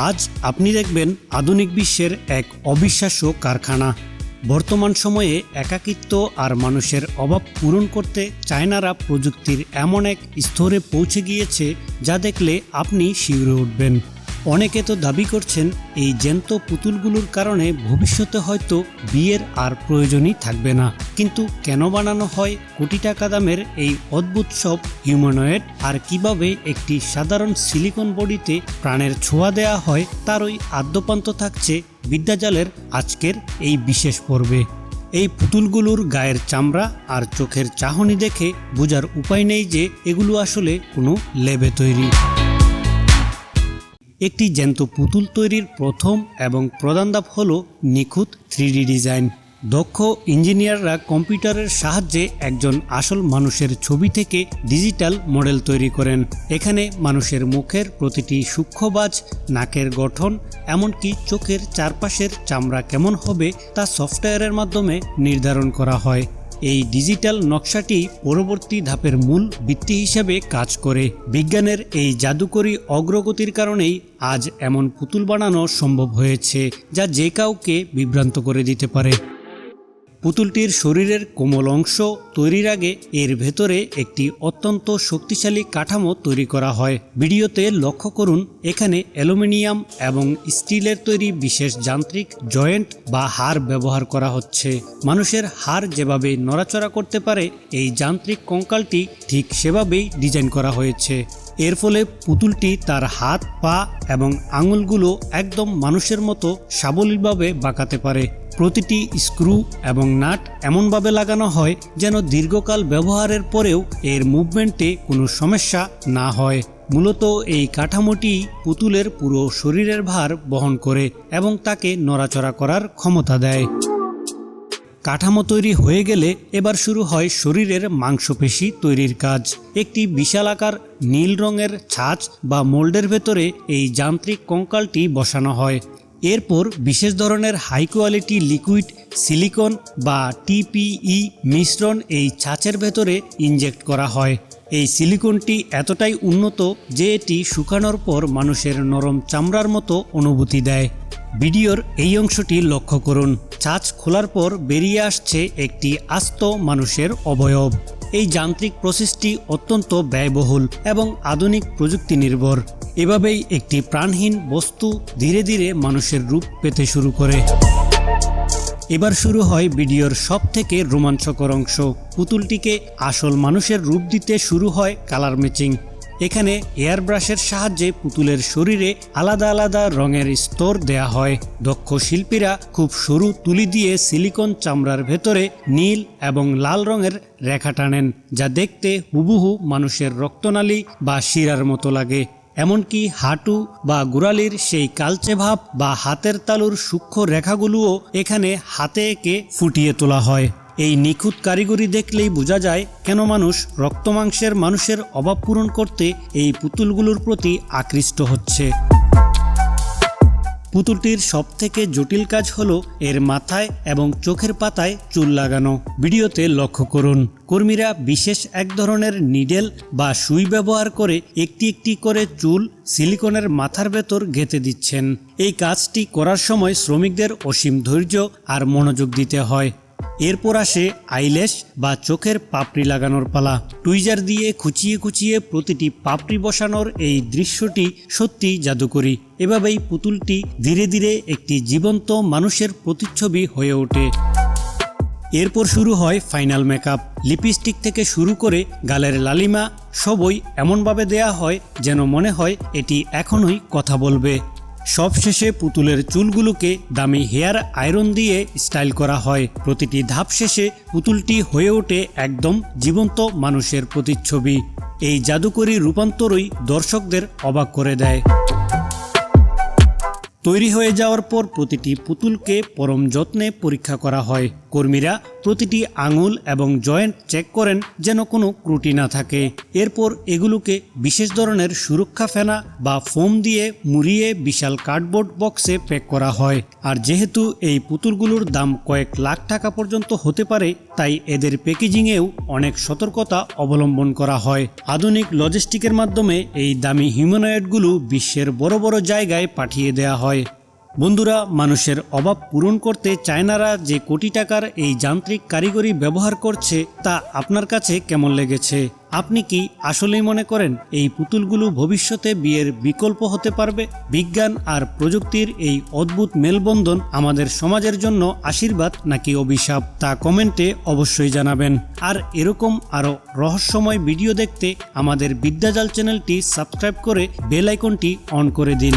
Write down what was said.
আজ আপনি দেখবেন আধুনিক বিশ্বের এক অবিশ্বাস্য কারখানা। বর্তমান সময়ে একাকিত্ব আর মানুষের অভাব পূরণ করতে চায়নারা প্রযুক্তির এমন এক স্তরে পৌঁছে গিয়েছে যা দেখলে আপনি শিউরে উঠবেন। অনেকে তো দাবি করছেন এই জ্যান্ত পুতুলগুলোর কারণে ভবিষ্যতে হয়তো বিয়ের আর প্রয়োজনই থাকবে না। কিন্তু কেন বানানো হয় কোটি টাকা দামের এই অদ্ভুত সব হিউম্যানয়েড, আর কিভাবে একটি সাধারণ সিলিকন বডিতে প্রাণের ছোঁয়া দেয়া হয়, তারই আদ্যপান্ত থাকছে বিদ্যাজালের আজকের এই বিশেষ পর্বে। এই পুতুলগুলোর গায়ের চামড়া আর চোখের চাহনি দেখে বোঝার উপায় নেই যে এগুলো আসলে কোনো ল্যাবে তৈরি। একটি জ্যান্ত পুতুল তৈরির প্রথম এবং প্রধান ধাপ হল নিখুঁত 3D ডিজাইন। দক্ষ ইঞ্জিনিয়াররা কম্পিউটারের সাহায্যে একজন আসল মানুষের ছবি থেকে ডিজিটাল মডেল তৈরি করেন। এখানে মানুষের মুখের প্রতিটি সূক্ষ্মবাজ, নাকের গঠন, এমনকি চোখের চারপাশের চামড়া কেমন হবে তা সফটওয়্যারের মাধ্যমে নির্ধারণ করা হয়। এই ডিজিটাল নকশাটি পরবর্তী ধাপের মূল ভিত্তি হিসেবে কাজ করে। বিজ্ঞানের এই জাদুকরী অগ্রগতির কারণেই আজ এমন পুতুল বানানো সম্ভব হয়েছে যা যে কাউকে বিভ্রান্ত করে দিতে পারে। পুতুলটির শরীরের কোমল অংশ তৈরির আগে এর ভেতরে একটি অত্যন্ত শক্তিশালী কাঠামো তৈরি করা হয়। ভিডিওতে লক্ষ্য করুন, এখানে অ্যালুমিনিয়াম এবং স্টিলের তৈরি বিশেষ যান্ত্রিক জয়েন্ট বা হাড় ব্যবহার করা হচ্ছে। মানুষের হাড় যেভাবে নড়াচড়া করতে পারে, এই যান্ত্রিক কঙ্কালটি ঠিক সেভাবেই ডিজাইন করা হয়েছে। এর ফলে পুতুলটি তার হাত, পা এবং আঙুলগুলো একদম মানুষের মতো সাবলীলভাবে বাঁকাতে পারে। প্রতিটি স্ক্রু এবং নাট এমনভাবে লাগানো হয় যেন দীর্ঘকাল ব্যবহারের পরেও এর মুভমেন্টে কোনো সমস্যা না হয়। মূলত এই কাঠামোটি পুতুলের পুরো শরীরের ভার বহন করে এবং তাকে নড়াচড়া করার ক্ষমতা দেয়। কাঠামো তৈরি হয়ে গেলে এবার শুরু হয় শরীরের মাংসপেশি তৈরির কাজ। একটি বিশালাকার নীল রঙের ছাঁচ বা মোল্ডের ভেতরে এই যান্ত্রিক কঙ্কালটি বসানো হয়। এরপর বিশেষ ধরনের হাই কোয়ালিটি লিকুইড সিলিকন বা TPE মিশ্রণ এই ছাঁচের ভেতরে ইনজেক্ট করা হয়। এই সিলিকনটি এতটাই উন্নত যে এটি শুকানোর পর মানুষের নরম চামড়ার মতো অনুভূতি দেয়। ভিডিওর এই অংশটি লক্ষ্য করুন। ছাঁচ খোলার পর বেরিয়ে আসছে একটি আস্ত মানুষের অবয়ব। এই যান্ত্রিক প্রসেসটি অত্যন্ত ব্যয়বহুল এবং আধুনিক প্রযুক্তি নির্ভর। এভাবেই একটি প্রাণহীন বস্তু ধীরে ধীরে মানুষের রূপ পেতে শুরু করে। এবার শুরু হয় ভিডিওর সব থেকে রোমাঞ্চকর অংশ। পুতুলটিকে আসল মানুষের রূপ দিতে শুরু হয় কালার ম্যাচিং। এখানে এয়ার ব্রাশের সাহায্যে পুতুলের শরীরে আলাদা আলাদা রঙের স্তর দেয়া হয়। দক্ষ শিল্পীরা খুব সরু তুলি দিয়ে সিলিকন চামড়ার ভেতরে নীল এবং লাল রঙের রেখা টানেন, যা দেখতে হুবহু মানুষের রক্তনালী বা শিরার মতো লাগে। এমনকি হাঁটু বা গোড়ালির সেই কালচে ভাব বা হাতের তালুর সূক্ষ্ম রেখাগুলোও এখানে হাতে এঁকে ফুটিয়ে তোলা হয়। এই নিখুঁত কারিগরি দেখলেই বোঝা যায় কেন মানুষ রক্তমাংসের মানুষের অভাব পূরণ করতে এই পুতুলগুলোর প্রতি আকৃষ্ট হচ্ছে। পুতুলটির সবথেকে জটিল কাজ হলো এর মাথায় এবং চোখের পাতায় চুল লাগানো। ভিডিওতে লক্ষ্য করুন, কর্মীরা বিশেষ এক ধরনের নিডেল বা সুই ব্যবহার করে একটি একটি করে চুল সিলিকনের মাথার ভেতর গেঁথে দিচ্ছেন। এই কাজটি করার সময় শ্রমিকদের অসীম ধৈর্য আর মনোযোগ দিতে হয়। এরপর আসে আইল্যাশ বা চোখের পাপড়ি লাগানোর পালা। টুইজার দিয়ে খুঁচিয়ে খুঁচিয়ে প্রতিটি পাপড়ি বসানোর এই দৃশ্যটি সত্যি জাদুকরী। এভাবেই পুতুলটি ধীরে ধীরে একটি জীবন্ত মানুষের প্রতিচ্ছবি হয়ে ওঠে। এরপর শুরু হয় ফাইনাল মেকআপ। লিপস্টিক থেকে শুরু করে গালের লালিমা সবই এমনভাবে দেয়া হয় যেন মনে হয় এটি এখনই কথা বলবে। সবশেষে পুতুলের চুলগুলোকে দামি হেয়ার আয়রন দিয়ে স্টাইল করা হয়। প্রতিটি ধাপ শেষে পুতুলটি হয়ে ওঠে একদম জীবন্ত মানুষের প্রতিচ্ছবি। এই জাদুকরী রূপান্তরই দর্শকদের অবাক করে দেয়। তৈরি হয়ে যাওয়ার পর প্রতিটি পুতুলকে পরম যত্নে পরীক্ষা করা হয়। কর্মীরা প্রতিটি আঙুল এবং জয়েন্ট চেক করেন যেন কোনো ত্রুটি না থাকে। এরপর এগুলোকে বিশেষ ধরনের সুরক্ষা ফেনা বা ফোম দিয়ে মুড়িয়ে বিশাল কার্ডবোর্ড বক্সে প্যাক করা হয়। আর যেহেতু এই পুতুলগুলোর দাম কয়েক লাখ টাকা পর্যন্ত হতে পারে, তাই এদের প্যাকেজিংয়েও অনেক সতর্কতা অবলম্বন করা হয়। আধুনিক লজিস্টিকের মাধ্যমে এই দামি হিউম্যানয়েডগুলো বিশ্বের বড় বড় জায়গায় পাঠিয়ে দেওয়া হয়। বন্ধুরা, মানুষের অভাব পূরণ করতে চায়নারা যে কোটি টাকার এই যান্ত্রিক কারিগরি ব্যবহার করছে তা আপনার কাছে কেমন লেগেছে? আপনি কি আসলেই মনে করেন এই পুতুলগুলো ভবিষ্যতে বিয়ের বিকল্প হতে পারবে? বিজ্ঞান আর প্রযুক্তির এই অদ্ভুত মেলবন্ধন আমাদের সমাজের জন্য আশীর্বাদ নাকি অভিশাপ, তা কমেন্টে অবশ্যই জানাবেন। আর এরকম আরও রহস্যময় ভিডিও দেখতে আমাদের বিদ্যাজাল চ্যানেলটি সাবস্ক্রাইব করে বেল আইকনটি অন করে দিন।